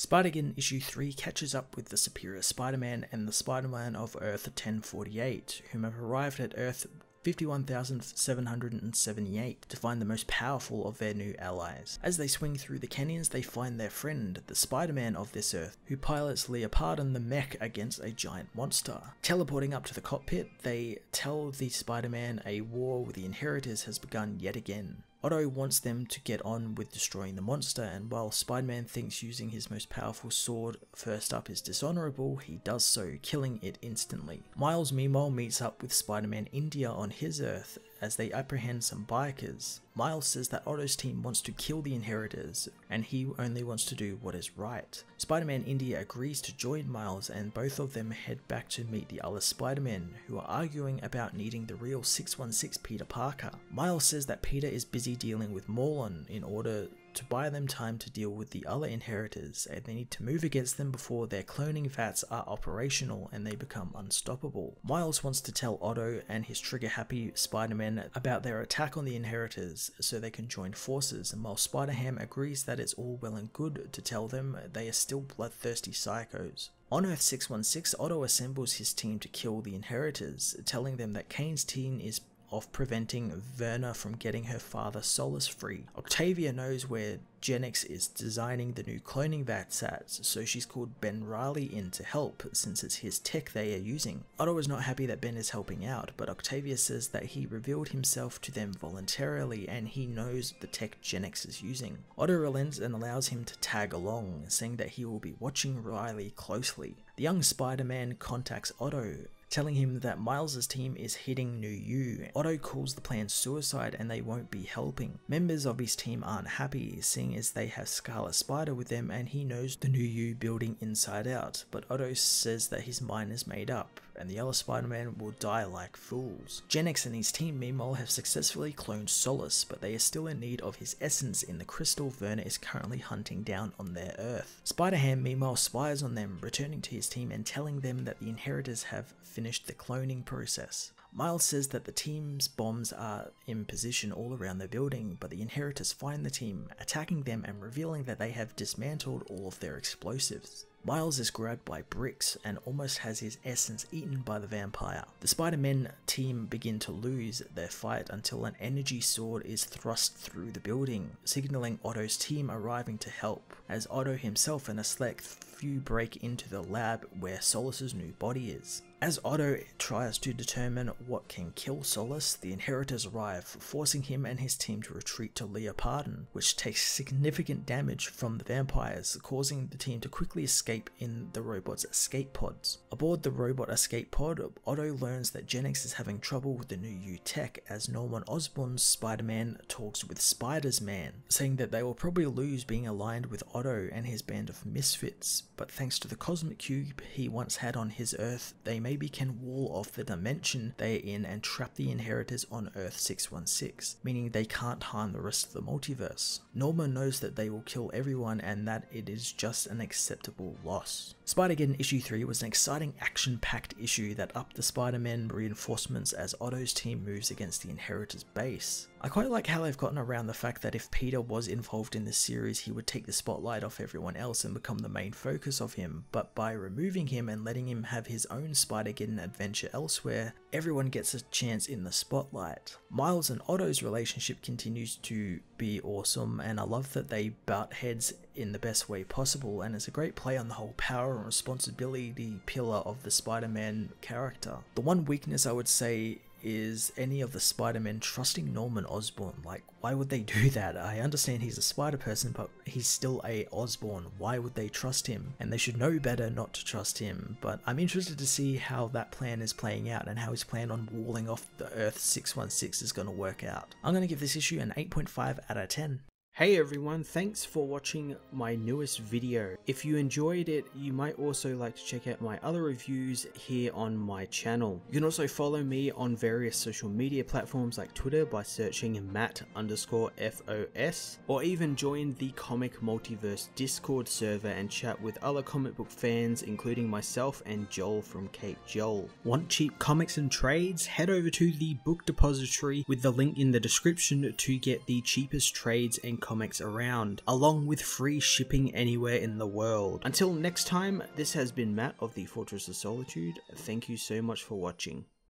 Spider-Geddon issue 3 catches up with the Superior Spider-Man and the Spider-Man of Earth 1048, whom have arrived at Earth 51,778 to find the most powerful of their new allies. As they swing through the canyons, they find their friend, the Spider-Man of this Earth, who pilots Leopardon the mech against a giant monster. Teleporting up to the cockpit, they tell the Spider-Man a war with the Inheritors has begun yet again. Otto wants them to get on with destroying the monster, and while Spider-Man thinks using his most powerful sword first up is dishonorable, he does so, killing it instantly. Miles meanwhile meets up with Spider-Man India on his Earth as they apprehend some bikers. Miles says that Otto's team wants to kill the Inheritors, and he only wants to do what is right. Spider-Man India agrees to join Miles, and both of them head back to meet the other Spider-Men, who are arguing about needing the real 616 Peter Parker. Miles says that Peter is busy dealing with Morlun in order to buy them time to deal with the other Inheritors, and they need to move against them before their cloning vats are operational and they become unstoppable. Miles wants to tell Otto and his trigger-happy Spider-Man about their attack on the Inheritors so they can join forces, and while Spider-Ham agrees that it's all well and good to tell them, they are still bloodthirsty psychos. On Earth 616, Otto assembles his team to kill the Inheritors, telling them that Kane's team is of preventing Verna from getting her father Solus free. Octavia knows where Genix is designing the new cloning vats at, so she's called Ben Riley in to help, since it's his tech they are using. Otto is not happy that Ben is helping out, but Octavia says that he revealed himself to them voluntarily and he knows the tech Genix is using. Otto relents and allows him to tag along, saying that he will be watching Riley closely. The young Spider-Man contacts Otto, telling him that Miles' team is hitting New U. Otto calls the plan suicide and they won't be helping. Members of his team aren't happy, seeing as they have Scarlet Spider with them and he knows the New U building inside out, but Otto says that his mind is made up and the other Spider-Man will die like fools. Genix and his team meanwhile have successfully cloned Solus, but they are still in need of his essence in the crystal Verna is currently hunting down on their Earth. Spider-Ham meanwhile spies on them, returning to his team and telling them that the Inheritors have finished the cloning process. Miles says that the team's bombs are in position all around the building, but the Inheritors find the team, attacking them and revealing that they have dismantled all of their explosives. Miles is grabbed by bricks and almost has his essence eaten by the vampire. The Spider-Man team begin to lose their fight until an energy sword is thrust through the building, signaling Otto's team arriving to help, as Otto himself and a select few break into the lab where Solus's new body is. As Otto tries to determine what can kill Solus, the Inheritors arrive, forcing him and his team to retreat to Leopardon, which takes significant damage from the vampires, causing the team to quickly escape in the robot's escape pods. Aboard the robot escape pod, Otto learns that Genix is having trouble with the new U tech as Norman Osborn's Spider-Man talks with Spider's Man, saying that they will probably lose being aligned with Otto and his band of misfits, but thanks to the cosmic cube he once had on his Earth, they maybe can wall off the dimension they are in and trap the Inheritors on Earth 616, meaning they can't harm the rest of the multiverse. Norma knows that they will kill everyone and that it is just an acceptable loss. Spider-Geddon issue 3 was an exciting action-packed issue that upped the Spider-Man reinforcements as Otto's team moves against the Inheritors base. I quite like how they've gotten around the fact that if Peter was involved in this series, he would take the spotlight off everyone else and become the main focus of him, but by removing him and letting him have his own Spider-Geddon adventure elsewhere, everyone gets a chance in the spotlight. Miles and Otto's relationship continues to be awesome, and I love that they butt heads in the best way possible, and it's a great play on the whole power and responsibility pillar of the Spider-Man character. The one weakness I would say is any of the Spider-Men trusting Norman Osborn. Like, why would they do that? I understand he's a spider person, but he's still a Osborn. Why would they trust him? And they should know better not to trust him, but I'm interested to see how that plan is playing out and how his plan on walling off the Earth 616 is going to work out. I'm going to give this issue an 8.5 out of 10. Hey everyone, thanks for watching my newest video. If you enjoyed it, you might also like to check out my other reviews here on my channel. You can also follow me on various social media platforms like Twitter by searching Matt_FOS, or even join the Comic Multiverse Discord server and chat with other comic book fans, including myself and Joel from Cape Joel. Want cheap comics and trades? Head over to the book depository with the link in the description to get the cheapest trades and comics around, along with free shipping anywhere in the world. Until next time, this has been Matt of the Fortress of Solitude. Thank you so much for watching.